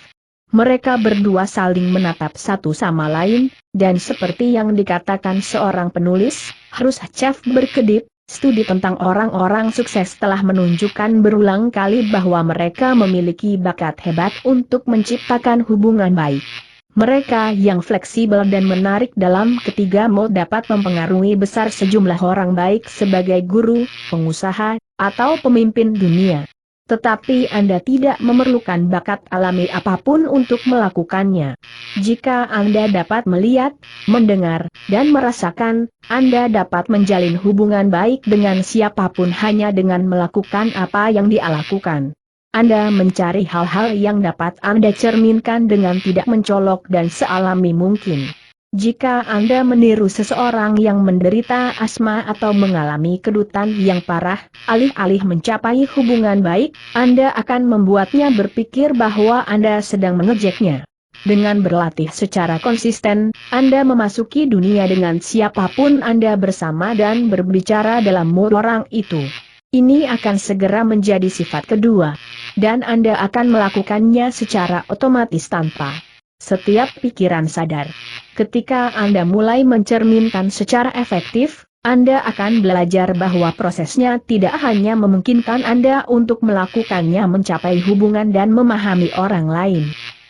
Mereka berdua saling menatap satu sama lain, dan seperti yang dikatakan seorang penulis, Khrushchev berkedip, studi tentang orang-orang sukses telah menunjukkan berulang kali bahwa mereka memiliki bakat hebat untuk menciptakan hubungan baik. Mereka yang fleksibel dan menarik dalam ketiga mode dapat mempengaruhi besar sejumlah orang baik sebagai guru, pengusaha, atau pemimpin dunia. Tetapi Anda tidak memerlukan bakat alami apapun untuk melakukannya. Jika Anda dapat melihat, mendengar, dan merasakan, Anda dapat menjalin hubungan baik dengan siapapun hanya dengan melakukan apa yang dia lakukan. Anda mencari hal-hal yang dapat Anda cerminkan dengan tidak mencolok dan sealami mungkin. Jika Anda meniru seseorang yang menderita asma atau mengalami kedutan yang parah, alih-alih mencapai hubungan baik, Anda akan membuatnya berpikir bahwa Anda sedang mengejeknya. Dengan berlatih secara konsisten, Anda memasuki dunia dengan siapapun Anda bersama dan berbicara dalam mode orang itu. Ini akan segera menjadi sifat kedua. Dan Anda akan melakukannya secara otomatis tanpa setiap pikiran sadar. Ketika Anda mulai mencerminkan secara efektif, Anda akan belajar bahwa prosesnya tidak hanya memungkinkan Anda untuk melakukannya mencapai hubungan dan memahami orang lain.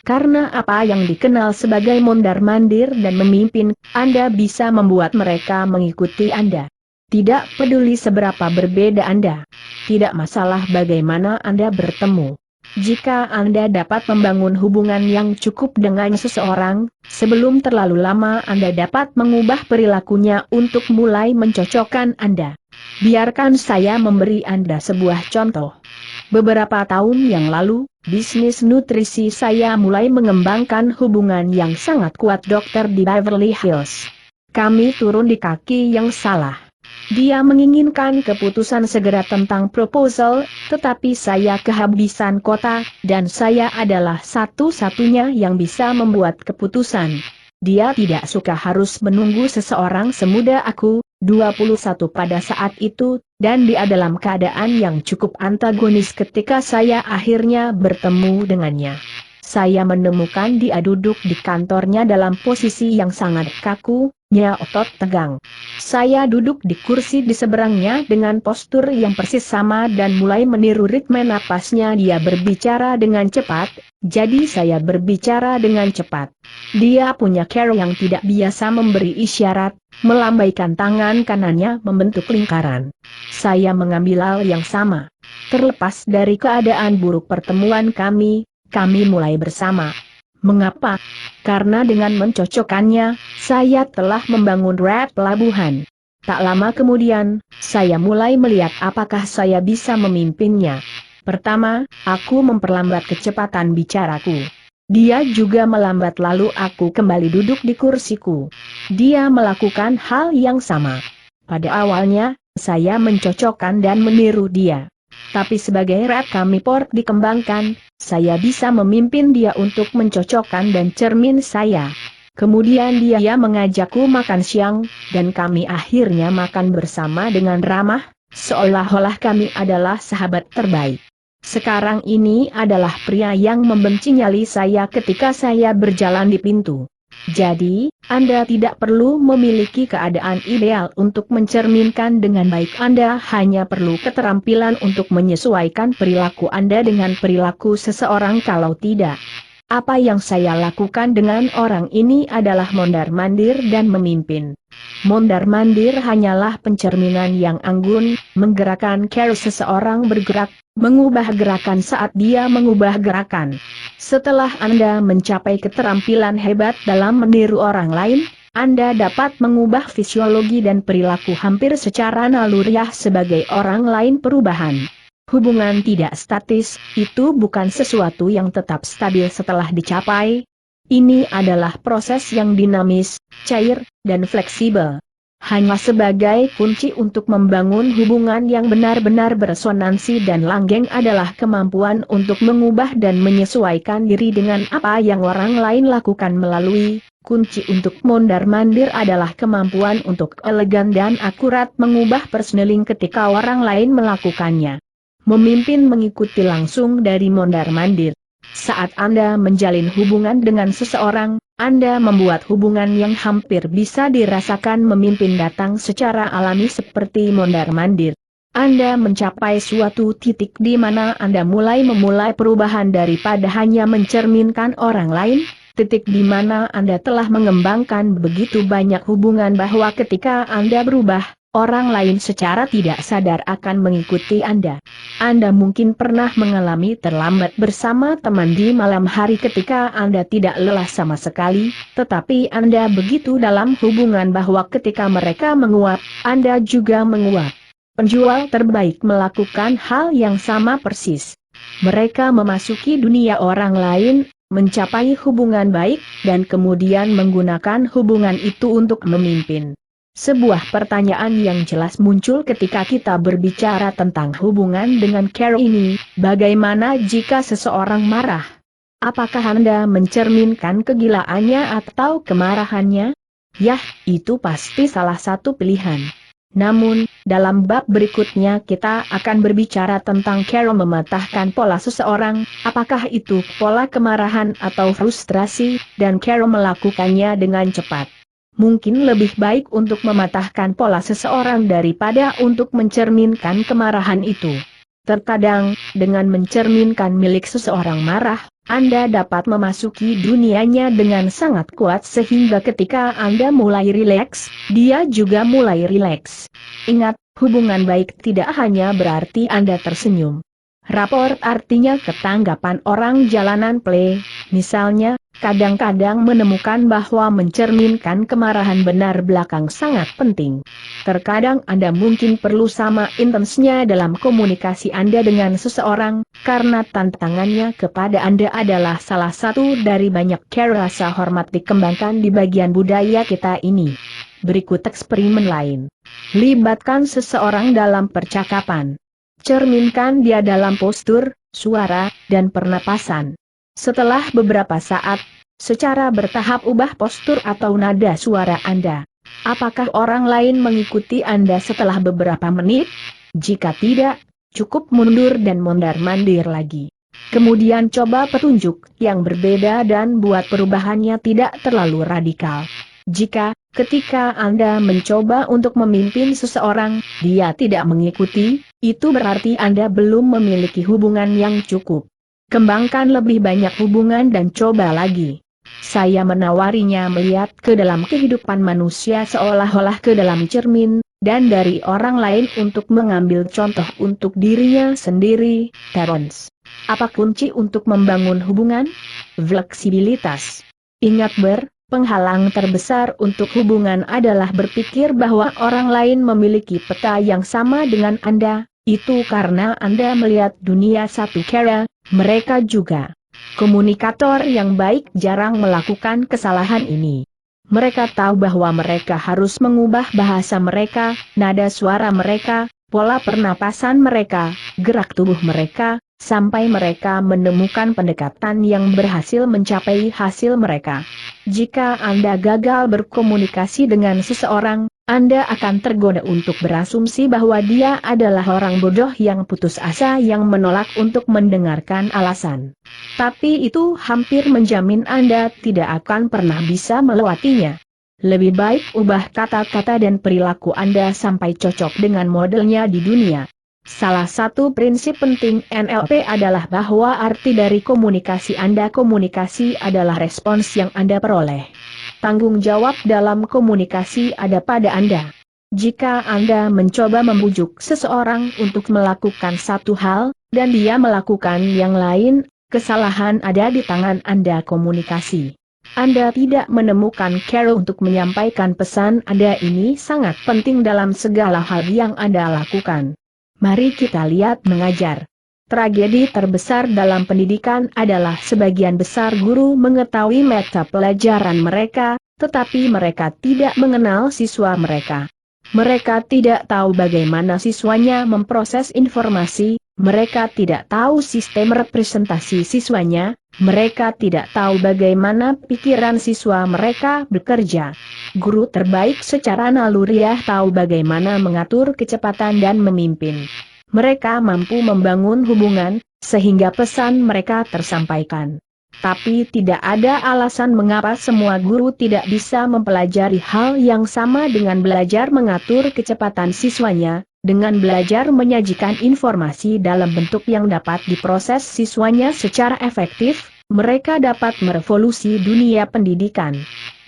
Karena apa yang dikenal sebagai mondar-mandir dan memimpin, Anda bisa membuat mereka mengikuti Anda. Tidak peduli seberapa berbeda Anda. Tidak masalah bagaimana Anda bertemu. Jika Anda dapat membangun hubungan yang cukup dengan seseorang, sebelum terlalu lama Anda dapat mengubah perilakunya untuk mulai mencocokkan Anda. Biarkan saya memberi Anda sebuah contoh. Beberapa tahun yang lalu, bisnis nutrisi saya mulai mengembangkan hubungan yang sangat kuat dokter di Beverly Hills. Kami turun di kaki yang salah. Dia menginginkan keputusan segera tentang proposal, tetapi saya kehabisan kota, dan saya adalah satu-satunya yang bisa membuat keputusan. Dia tidak suka harus menunggu seseorang semuda aku, 21 pada saat itu, dan dia dalam keadaan yang cukup antagonis ketika saya akhirnya bertemu dengannya. Saya menemukan dia duduk di kantornya dalam posisi yang sangat kaku, otot tegang. Saya duduk di kursi di seberangnya dengan postur yang persis sama dan mulai meniru ritme napasnya. Dia berbicara dengan cepat, jadi saya berbicara dengan cepat. Dia punya cara yang tidak biasa, memberi isyarat, melambaikan tangan kanannya membentuk lingkaran. Saya mengambil hal yang sama. Terlepas dari keadaan buruk pertemuan kami mulai bersama. Mengapa? Karena dengan mencocokkannya, saya telah membangun rap pelabuhan. Tak lama kemudian, saya mulai melihat apakah saya bisa memimpinnya. Pertama, aku memperlambat kecepatan bicaraku. Dia juga melambat lalu aku kembali duduk di kursiku. Dia melakukan hal yang sama. Pada awalnya, saya mencocokkan dan meniru dia. Tapi sebagai rat kami port dikembangkan, saya bisa memimpin dia untuk mencocokkan dan cermin saya. Kemudian dia mengajakku makan siang, dan kami akhirnya makan bersama dengan ramah, seolah-olah kami adalah sahabat terbaik. Sekarang ini adalah pria yang membenci nyali saya ketika saya berjalan di pintu. Jadi, Anda tidak perlu memiliki keadaan ideal untuk mencerminkan dengan baik. Anda hanya perlu keterampilan untuk menyesuaikan perilaku Anda dengan perilaku seseorang. Kalau tidak, apa yang saya lakukan dengan orang ini adalah mondar-mandir dan memimpin. Mondar-mandir hanyalah pencerminan yang anggun, menggerakkan cara seseorang bergerak, mengubah gerakan saat dia mengubah gerakan. Setelah Anda mencapai keterampilan hebat dalam meniru orang lain, Anda dapat mengubah fisiologi dan perilaku hampir secara naluriah sebagai orang lain. Perubahan hubungan tidak statis, itu bukan sesuatu yang tetap stabil setelah dicapai. Ini adalah proses yang dinamis, cair, dan fleksibel. Hanya sebagai kunci untuk membangun hubungan yang benar-benar beresonansi dan langgeng adalah kemampuan untuk mengubah dan menyesuaikan diri dengan apa yang orang lain lakukan. Melalui kunci untuk mondar-mandir adalah kemampuan untuk elegan dan akurat mengubah personeling ketika orang lain melakukannya. Memimpin mengikuti langsung dari mondar-mandir. Saat Anda menjalin hubungan dengan seseorang, Anda membuat hubungan yang hampir bisa dirasakan. Memimpin datang secara alami seperti mondar-mandir. Anda mencapai suatu titik di mana Anda mulai perubahan daripada hanya mencerminkan orang lain, titik di mana Anda telah mengembangkan begitu banyak hubungan bahwa ketika Anda berubah, orang lain secara tidak sadar akan mengikuti Anda. Anda mungkin pernah mengalami terlambat bersama teman di malam hari ketika Anda tidak lelah sama sekali, tetapi Anda begitu dalam hubungan bahwa ketika mereka menguap, Anda juga menguap. Penjual terbaik melakukan hal yang sama persis. Mereka memasuki dunia orang lain, mencapai hubungan baik, dan kemudian menggunakan hubungan itu untuk memimpin. Sebuah pertanyaan yang jelas muncul ketika kita berbicara tentang hubungan dengan cara ini, bagaimana jika seseorang marah? Apakah Anda mencerminkan kegilaannya atau kemarahannya? Yah, itu pasti salah satu pilihan. Namun, dalam bab berikutnya kita akan berbicara tentang cara mematahkan pola seseorang, apakah itu pola kemarahan atau frustrasi, dan cara melakukannya dengan cepat. Mungkin lebih baik untuk mematahkan pola seseorang daripada untuk mencerminkan kemarahan itu. Terkadang, dengan mencerminkan milik seseorang marah, Anda dapat memasuki dunianya dengan sangat kuat sehingga ketika Anda mulai rileks, dia juga mulai rileks. Ingat, hubungan baik tidak hanya berarti Anda tersenyum. Raport artinya ketanggapan orang jalanan play, misalnya, kadang-kadang menemukan bahwa mencerminkan kemarahan benar belakang sangat penting. Terkadang Anda mungkin perlu sama intensnya dalam komunikasi Anda dengan seseorang, karena tantangannya kepada Anda adalah salah satu dari banyak cara rasa hormat dikembangkan di bagian budaya kita ini. Berikut eksperimen lain. Libatkan seseorang dalam percakapan. Cerminkan dia dalam postur, suara, dan pernapasan. Setelah beberapa saat, secara bertahap ubah postur atau nada suara Anda. Apakah orang lain mengikuti Anda setelah beberapa menit? Jika tidak, cukup mundur dan mondar-mandir lagi. Kemudian coba petunjuk yang berbeda dan buat perubahannya tidak terlalu radikal. Jika, ketika Anda mencoba untuk memimpin seseorang, dia tidak mengikuti, itu berarti Anda belum memiliki hubungan yang cukup. Kembangkan lebih banyak hubungan dan coba lagi. Saya menawarinya melihat ke dalam kehidupan manusia seolah-olah ke dalam cermin, dan dari orang lain untuk mengambil contoh untuk dirinya sendiri. Terence. Apa kunci untuk membangun hubungan? Fleksibilitas. Ingat penghalang terbesar untuk hubungan adalah berpikir bahwa orang lain memiliki peta yang sama dengan Anda, itu karena Anda melihat dunia satu cara, mereka juga. Komunikator yang baik jarang melakukan kesalahan ini. Mereka tahu bahwa mereka harus mengubah bahasa mereka, nada suara mereka, pola pernapasan mereka, gerak tubuh mereka, sampai mereka menemukan pendekatan yang berhasil mencapai hasil mereka. Jika Anda gagal berkomunikasi dengan seseorang, Anda akan tergoda untuk berasumsi bahwa dia adalah orang bodoh yang putus asa yang menolak untuk mendengarkan alasan. Tapi itu hampir menjamin Anda tidak akan pernah bisa melewatinya. Lebih baik ubah kata-kata dan perilaku Anda sampai cocok dengan modelnya di dunia. Salah satu prinsip penting NLP adalah bahwa arti dari komunikasi adalah respons yang Anda peroleh. Tanggung jawab dalam komunikasi ada pada Anda. Jika Anda mencoba membujuk seseorang untuk melakukan satu hal, dan dia melakukan yang lain, kesalahan ada di tangan Anda komunikasi. Anda tidak menemukan cara untuk menyampaikan pesan Anda ini sangat penting dalam segala hal yang Anda lakukan. Mari kita lihat mengajar. Tragedi terbesar dalam pendidikan adalah sebagian besar guru mengetahui mata pelajaran mereka, tetapi mereka tidak mengenal siswa mereka. Mereka tidak tahu bagaimana siswanya memproses informasi, mereka tidak tahu sistem representasi siswanya, mereka tidak tahu bagaimana pikiran siswa mereka bekerja. Guru terbaik secara naluriah tahu bagaimana mengatur kecepatan dan memimpin. Mereka mampu membangun hubungan, sehingga pesan mereka tersampaikan. Tapi tidak ada alasan mengapa semua guru tidak bisa mempelajari hal yang sama dengan belajar mengatur kecepatan siswanya, dengan belajar menyajikan informasi dalam bentuk yang dapat diproses siswanya secara efektif. Mereka dapat merevolusi dunia pendidikan.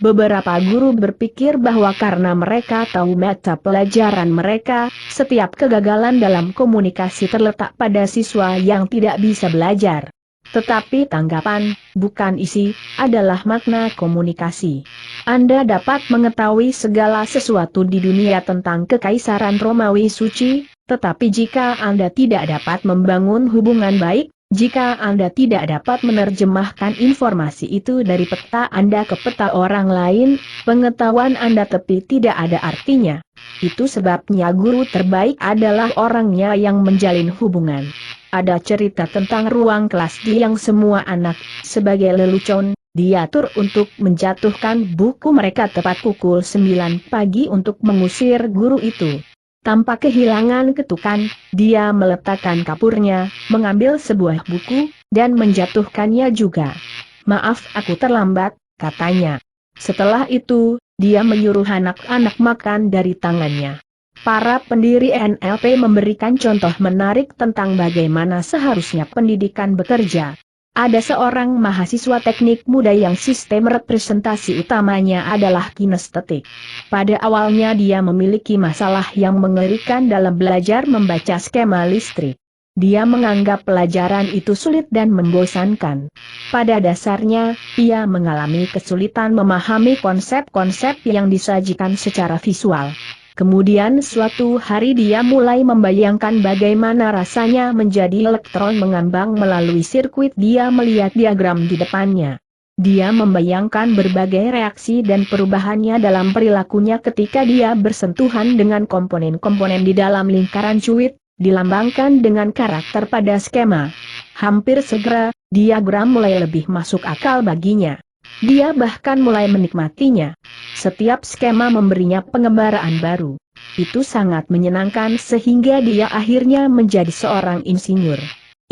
Beberapa guru berpikir bahwa karena mereka tahu mata pelajaran mereka, setiap kegagalan dalam komunikasi terletak pada siswa yang tidak bisa belajar. Tetapi tanggapan, bukan isi, adalah makna komunikasi. Anda dapat mengetahui segala sesuatu di dunia tentang Kekaisaran Romawi suci, tetapi jika Anda tidak dapat membangun hubungan baik, jika Anda tidak dapat menerjemahkan informasi itu dari peta Anda ke peta orang lain, pengetahuan Anda tepi tidak ada artinya. Itu sebabnya guru terbaik adalah orangnya yang menjalin hubungan. Ada cerita tentang ruang kelas yang semua anak, sebagai lelucon, diatur untuk menjatuhkan buku mereka tepat pukul 9 pagi untuk mengusir guru itu. Tanpa kehilangan ketukan, dia meletakkan kapurnya, mengambil sebuah buku, dan menjatuhkannya juga. "Maaf, aku terlambat," katanya. Setelah itu, dia menyuruh anak-anak makan dari tangannya. Para pendiri NLP memberikan contoh menarik tentang bagaimana seharusnya pendidikan bekerja. Ada seorang mahasiswa teknik muda yang sistem representasi utamanya adalah kinestetik. Pada awalnya dia memiliki masalah yang mengerikan dalam belajar membaca skema listrik. Dia menganggap pelajaran itu sulit dan membosankan. Pada dasarnya, ia mengalami kesulitan memahami konsep-konsep yang disajikan secara visual. Kemudian suatu hari dia mulai membayangkan bagaimana rasanya menjadi elektron mengambang melalui sirkuit. Dia melihat diagram di depannya. Dia membayangkan berbagai reaksi dan perubahannya dalam perilakunya ketika dia bersentuhan dengan komponen-komponen di dalam lingkaran cuit, dilambangkan dengan karakter pada skema. Hampir segera, diagram mulai lebih masuk akal baginya. Dia bahkan mulai menikmatinya. Setiap skema memberinya pengembaraan baru. Itu sangat menyenangkan sehingga dia akhirnya menjadi seorang insinyur.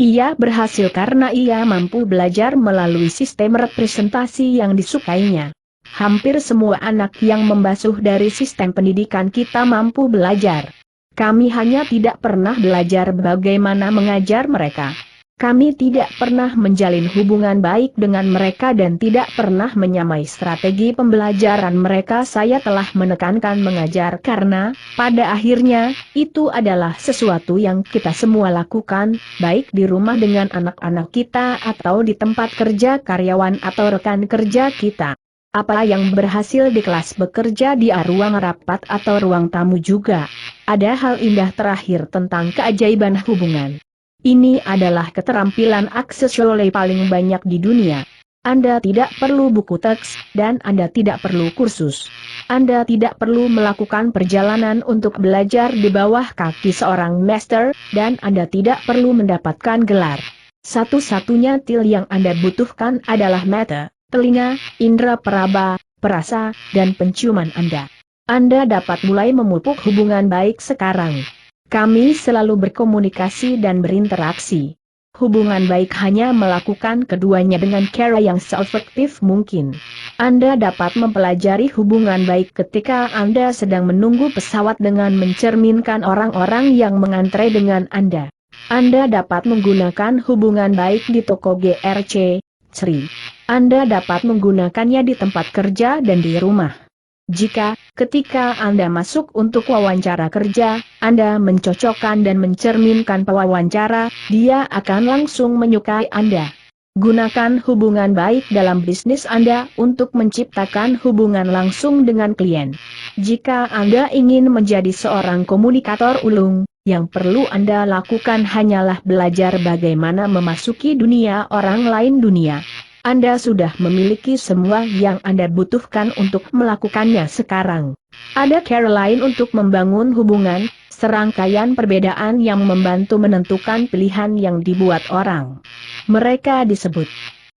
Ia berhasil karena ia mampu belajar melalui sistem representasi yang disukainya. Hampir semua anak yang membasuh dari sistem pendidikan kita mampu belajar. Kami hanya tidak pernah belajar bagaimana mengajar mereka. Kami tidak pernah menjalin hubungan baik dengan mereka dan tidak pernah menyamai strategi pembelajaran mereka. Saya telah menekankan mengajar karena, pada akhirnya, itu adalah sesuatu yang kita semua lakukan, baik di rumah dengan anak-anak kita atau di tempat kerja karyawan atau rekan kerja kita. Apa yang berhasil di kelas bekerja di ruang rapat atau ruang tamu juga. Ada hal indah terakhir tentang keajaiban hubungan. Ini adalah keterampilan aksesoris paling banyak di dunia. Anda tidak perlu buku teks, dan Anda tidak perlu kursus. Anda tidak perlu melakukan perjalanan untuk belajar di bawah kaki seorang master, dan Anda tidak perlu mendapatkan gelar. Satu-satunya til yang Anda butuhkan adalah mata, telinga, indera peraba, perasa, dan penciuman Anda. Anda dapat mulai memupuk hubungan baik sekarang. Kami selalu berkomunikasi dan berinteraksi. Hubungan baik hanya melakukan keduanya dengan cara yang seefektif mungkin. Anda dapat mempelajari hubungan baik ketika Anda sedang menunggu pesawat dengan mencerminkan orang-orang yang mengantre dengan Anda. Anda dapat menggunakan hubungan baik di toko GRC, Sri. Anda dapat menggunakannya di tempat kerja dan di rumah. Jika, ketika Anda masuk untuk wawancara kerja, Anda mencocokkan dan mencerminkan pewawancara, dia akan langsung menyukai Anda. Gunakan hubungan baik dalam bisnis Anda untuk menciptakan hubungan langsung dengan klien. Jika Anda ingin menjadi seorang komunikator ulung, yang perlu Anda lakukan hanyalah belajar bagaimana memasuki dunia orang lain dunia. Anda sudah memiliki semua yang Anda butuhkan untuk melakukannya sekarang. Ada cara lain untuk membangun hubungan, serangkaian perbedaan yang membantu menentukan pilihan yang dibuat orang. Mereka disebut